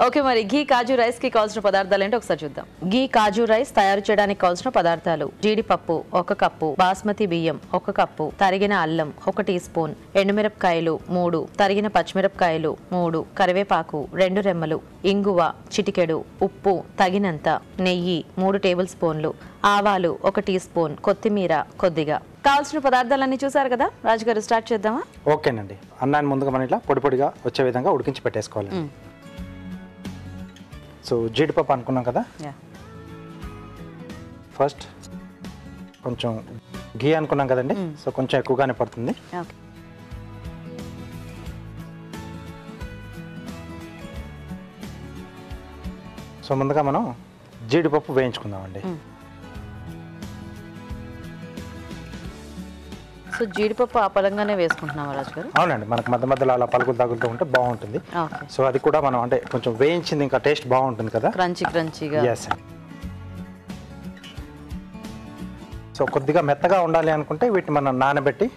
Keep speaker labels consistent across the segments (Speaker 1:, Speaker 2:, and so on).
Speaker 1: Okay, మరి ఘీ కాజు rice కి కావాల్సిన పదార్థాలు ఏంటో ఒకసారి చూద్దాం. ఘీ కాజు రైస్ తయారు చేయడానికి కావాల్సిన పదార్థాలు: జీడిపప్పు 1 కప్పు, బాస్మతి బియ్యం 1 కప్పు, తరిగిన అల్లం 1 టీ స్పూన్, ఎండుమిరపకాయలు 3, తరిగిన పచ్చిమిరపకాయలు 3, కరివేపాకు 2 రెమ్మలు, ఇంగువ చిటికెడు, ఉప్పు తగినంత, నెయ్యి 3 టేబుల్ స్పూన్లు, ఆవాలు 1 టీ స్పూన్, కొత్తిమీర కొద్దిగా. కావాల్సిన పదార్థాలన్నీ చూసారు కదా రాజుగారు, స్టార్ట్ చేద్దామా?
Speaker 2: ఓకేనండి. అన్నాన్ని ముందుగా మనం ఇట్లా పొడి పొడిగా వచ్చే విధంగా ఉడికించి పెట్టేసుకోవాలి. సో జీడిపప్పు అనుకున్నాం కదా, ఫస్ట్ కొంచెం ఘీ అనుకున్నాం కదండి, సో కొంచెం ఎక్కువగానే పడుతుంది. సో ముందుగా మనం జీడిపప్పు వేయించుకుందామండి.
Speaker 1: సో జీడిపప్పు ఆ పలంగానే వేసుకుంటున్నాం రాజు గారు?
Speaker 2: అవునండి, మనకు మధ్య మధ్యలో అలా పలుకులు తగులుతూ ఉంటే బాగుంటుంది. సో అది కూడా మనం అంటే కొంచెం వేయించింది ఇంకా టేస్ట్ బాగుంటుంది కదా,
Speaker 1: క్రంచీగా.
Speaker 2: ఎస్. సో కొద్దిగా మెత్తగా ఉండాలి అనుకుంటే వీటిని మనం నానబెట్టి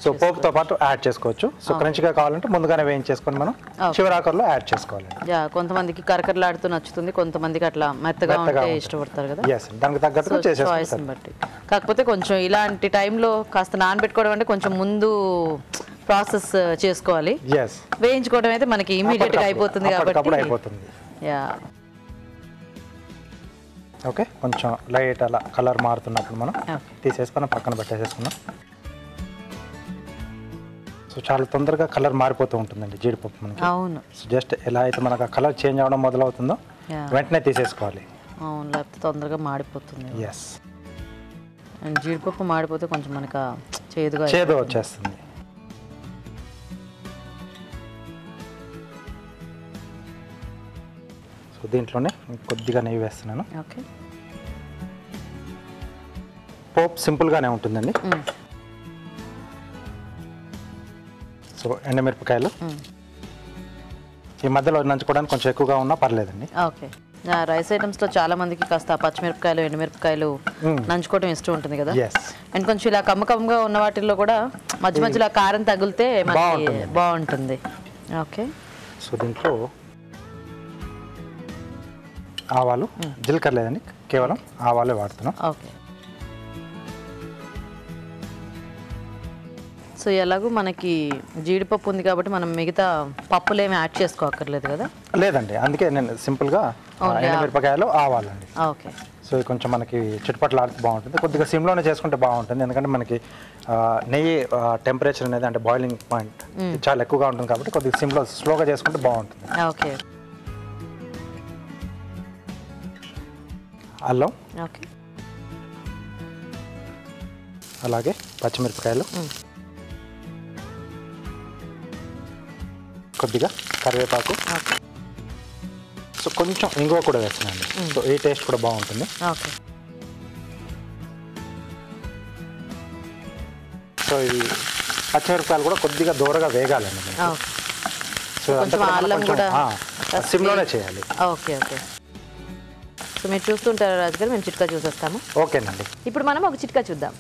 Speaker 2: సో పోపుతో పాటు యాడ్ చేసుకోవచ్చు. సో క్రంచిగా కావాలంటే ముందుగానే వేయించేసుకొని మనం చివరి ఆఖరిలో యాడ్ చేసుకోవాలి.
Speaker 1: కొంతమందికి కరకరలాడుతూ నచ్చుతుంది, కొంతమందికి అట్లా మెత్తగా ఉంటే ఇష్టపడతారు కదా.
Speaker 2: దానికి తగ్గట్టుగా చేసేసుకోవాలి
Speaker 1: బట్టి. కాకపోతే కొంచెం ఇలాంటి టైంలో కాస్త నానబెట్టుకోవడం అంటే కొంచెం ముందు ప్రాసెస్ చేసుకోవాలి. వేయించుకోవడం అయితే మనకి ఇమీడియట్ గా అయిపోతుంది కాబట్టి
Speaker 2: అయిపోతుంది. ఓకే, కొంచెం లైట్ అలా కలర్ మారుతున్నప్పుడు మనం తీసేసుకొని పక్కన పెట్టేసేసుకున్నాం. సో చాలా తొందరగా కలర్ మారిపోతూ ఉంటుందండి జీడిపప్పు మనకి.
Speaker 1: అవును,
Speaker 2: జస్ట్ ఎలా అయితే మనకు ఆ కలర్ చేంజ్ అవ్వడం మొదలవుతుందో వెంటనే తీసేసుకోవాలి.
Speaker 1: అవును, లేకపోతే తొందరగా మాడిపోతుంది.
Speaker 2: ఎస్,
Speaker 1: జీడిపప్పు మాడిపోతే కొంచెం మనకు
Speaker 2: చేదు వచ్చేస్తుంది. సో దీంట్లోనే కొద్దిగా నెయ్యి వేస్తున్నాను.
Speaker 1: ఓకే,
Speaker 2: పోప్ సింపుల్గానే ఉంటుందండి. సో ఎండుమిరపకాయలు ఈ మధ్యలో నంచుకోవడానికి కొంచెం ఎక్కువగా ఉన్నా పర్లేదండి.
Speaker 1: ఓకే, రైస్ ఐటమ్స్లో చాలా మందికి కాస్త పచ్చిమిరపకాయలు ఎండుమిరపకాయలు నంచుకోవడం ఇష్టం ఉంటుంది కదా. అండ్ కొంచెం ఇలా కమ్మగా ఉన్న వాటిల్లో కూడా మధ్య మధ్యలో కారం తగిలితే బాగుంటుంది. ఓకే,
Speaker 2: సో దీంట్లో ఆవాలు, జీలకర్ర లేదండి, కేవలం ఆవాలే వాడుతున్నాం.
Speaker 1: ఓకే, సో ఎలాగో మనకి జీడిపప్పు ఉంది కాబట్టి మనం మిగతా పప్పులు ఏమి యాడ్ చేసుకోక్కర్లేదు కదా.
Speaker 2: లేదండి, అందుకే నేను సింపుల్గా ఎండుమిరపకాయలు ఆవాలండి.
Speaker 1: ఓకే,
Speaker 2: సో కొంచెం మనకి చుట్టుపక్కల ఆడితే బాగుంటుంది. కొద్దిగా సిమ్లోనే చేసుకుంటే బాగుంటుంది, ఎందుకంటే మనకి నెయ్యి టెంపరేచర్ అనేది అంటే బాయిలింగ్ పాయింట్ చాలా ఎక్కువగా ఉంటుంది కాబట్టి కొద్దిగా సిమ్లో స్లోగా చేసుకుంటే బాగుంటుంది.
Speaker 1: ఓకే,
Speaker 2: అల్లం,
Speaker 1: ఓకే,
Speaker 2: అలాగే పచ్చిమిరపకాయలు, కొద్దిగా కరివేపాకు, సో కొంచెం ఇంగువ కూడా వేస్తున్నాను. సో ఈ టేస్ట్ కూడా బాగుంటుంది.
Speaker 1: ఓకే,
Speaker 2: సో ఈ పచ్చిమిరపకాయలు కూడా కొద్దిగా దూరగా వేగాలండి. సో
Speaker 1: అల్లం కూడా
Speaker 2: సిమ్లోనే చేయాలి.
Speaker 1: Okay, okay. సో మీరు చూస్తుంటారా రాజు గారు, మేము చిట్కా చూసేస్తాము.
Speaker 2: ఓకేనండి,
Speaker 1: ఇప్పుడు మనం ఒక చిట్కా చూద్దాం.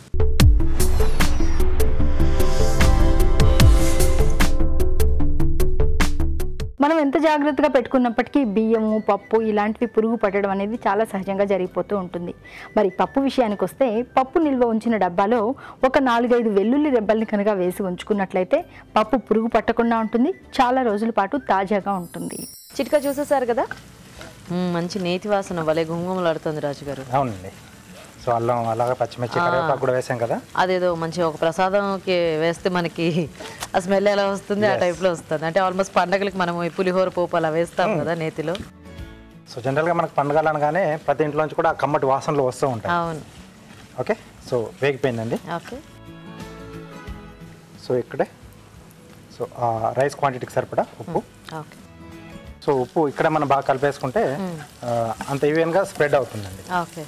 Speaker 3: మనం ఎంత జాగ్రత్తగా పెట్టుకున్నప్పటికీ బియ్యము, పప్పు ఇలాంటివి పురుగు పట్టడం అనేది చాలా సహజంగా జరిగిపోతూ ఉంటుంది. మరి పప్పు విషయానికి వస్తే పప్పు నిల్వ ఉంచిన డబ్బాలో ఒక 4-5 వెల్లుల్లి రెబ్బల్ని కనుక వేసి ఉంచుకున్నట్లయితే పప్పు పురుగు పట్టకుండా ఉంటుంది, చాలా రోజుల పాటు తాజాగా ఉంటుంది.
Speaker 1: చిట్కా చూసేసారు కదా, మంచి నేతి వాసన భలే గుమగుమలాడుతుంది రాజు గారు.
Speaker 2: అవునండి, సో అల్లం అలాగే పచ్చిమిర్చి కరివేపాకు కూడా వేసాం కదా,
Speaker 1: అదేదో మంచి ఒక ప్రసాదంకి వేస్తే మనకి ఆ స్మెల్ ఎలా వస్తుంది ఆ టైప్లో వస్తుంది. అంటే ఆల్మోస్ట్ పండగలకి మనం పులిహోర పోపు అలా వేస్తాం కదా నేతిలో.
Speaker 2: సో జనరల్గా మనకు పండగలు అనగానే ప్రతి ఇంట్లోంచి కూడా కమ్మటి వాసనలు వస్తూ ఉంటాయి.
Speaker 1: అవును.
Speaker 2: ఓకే, సో వేగిపోయిందండి.
Speaker 1: ఓకే,
Speaker 2: సో ఇక్కడే సో రైస్ క్వాంటిటీకి సరిపడా ఉప్పు.
Speaker 1: ఓకే,
Speaker 2: సో ఉప్పు ఇక్కడ మనం బాగా కలిపేసుకుంటే అంత ఈవెన్గా స్ప్రెడ్ అవుతుందండి.
Speaker 1: ఓకే,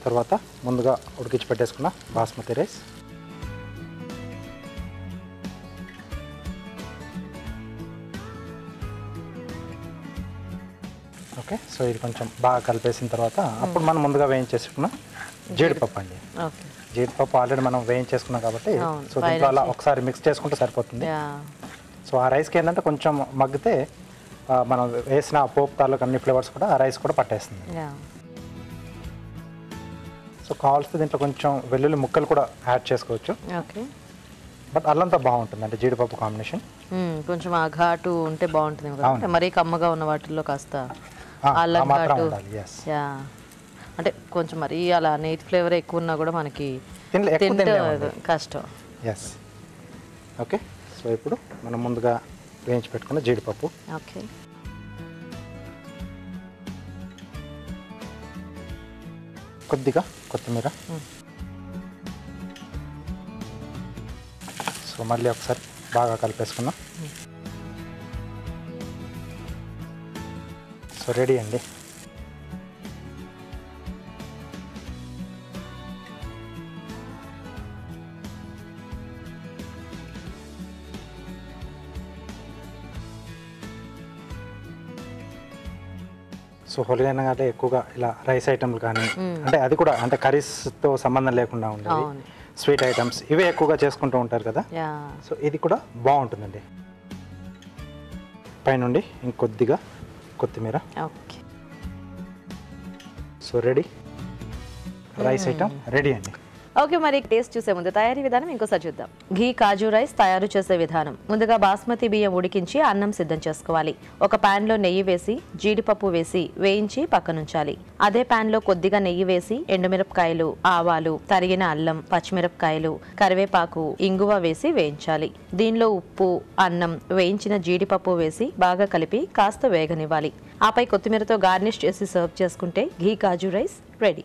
Speaker 2: తర్వాత ముందుగా ఉడికించి పెట్టేసుకున్న బాస్మతి రైస్, ఓకే. సో ఇది కొంచెం బాగా కలిపేసిన తర్వాత అప్పుడు మనం ముందుగా వేయించేసుకున్న జీడిపప్పు అండి. జీడిపప్పు ఆల్రెడీ మనం వేయించేసుకున్నాం కాబట్టి సో దీంట్లో అలా ఒకసారి మిక్స్ చేసుకుంటే సరిపోతుంది. సో ఆ రైస్కి ఏంటంటే కొంచెం మగ్గితే మనం వేసిన పోపు తాలూకు అన్ని ఫ్లేవర్స్ కూడా ఆ రైస్ కూడా పట్టేస్తుంది. సో కావాల్సిన దీంట్లో కొంచెం వెల్లుల్లి ముక్కలు కూడా యాడ్ చేసుకోవచ్చు.
Speaker 1: ఓకే.
Speaker 2: బట్ అల్లంతో బాగుంటుంది అంటే జీడిపప్పు కాంబినేషన్.
Speaker 1: కొంచెం ఆ ఘాటు ఉంటే బాగుంటుంది కదా, మరీ కమ్మగా ఉన్న వాటిల్లో కాస్త అల్లం ఘాటు. యా, అంటే కొంచెం మరీ అలా నీట్ ఫ్లేవర్ ఎక్కువ ఉన్నా కూడా మనకి తింటే కష్టం.
Speaker 2: ఎస్. ఓకే. సో ఇప్పుడు మనం ముందుగా వేయించి పెట్టుకున్న జీడిపప్పు.
Speaker 1: ఓకే.
Speaker 2: కొద్దిగా కొత్తిమీర. సో మళ్ళీ ఒకసారి బాగా కలిపేసుకున్నాం. సో రెడీ అండి. సో హోలీ అనగానే ఎక్కువగా ఇలా రైస్ ఐటమ్లు కానీ అంటే అది కూడా అంటే కర్రీస్తో సంబంధం లేకుండా ఉండేది స్వీట్ ఐటమ్స్ ఇవే ఎక్కువగా చేసుకుంటూ ఉంటారు కదా. సో ఇది కూడా బాగుంటుందండి. పైనుండి ఇంకొద్దిగా కొత్తిమీర. So ready, rice item ready అండి.
Speaker 1: ఓకే, మరి టేస్ట్ చూసే ముందు తయారీ విధానం ఇంకోసారి చూద్దాం. ఘీ కాజు రైస్ తయారు చేసే విధానం. ముందుగా బాస్మతి బియ్యం ఉడికించి అన్నం సిద్ధం చేసుకోవాలి. ఒక పాన్ లో నెయ్యి వేసి జీడిపప్పు వేసి వేయించి పక్కనుంచాలి. అదే పాన్ లో కొద్దిగా నెయ్యి వేసి ఎండుమిరపకాయలు, ఆవాలు, తరిగిన అల్లం, పచ్చిమిరపకాయలు, కరివేపాకు, ఇంగువ వేసి వేయించాలి. దీనిలో ఉప్పు, అన్నం, వేయించిన జీడిపప్పు వేసి బాగా కలిపి కాస్త వేగనివ్వాలి. ఆపై కొత్తిమీరతో గార్నిష్ చేసి సర్వ్ చేసుకుంటే ఘీ కాజు రైస్ రెడీ.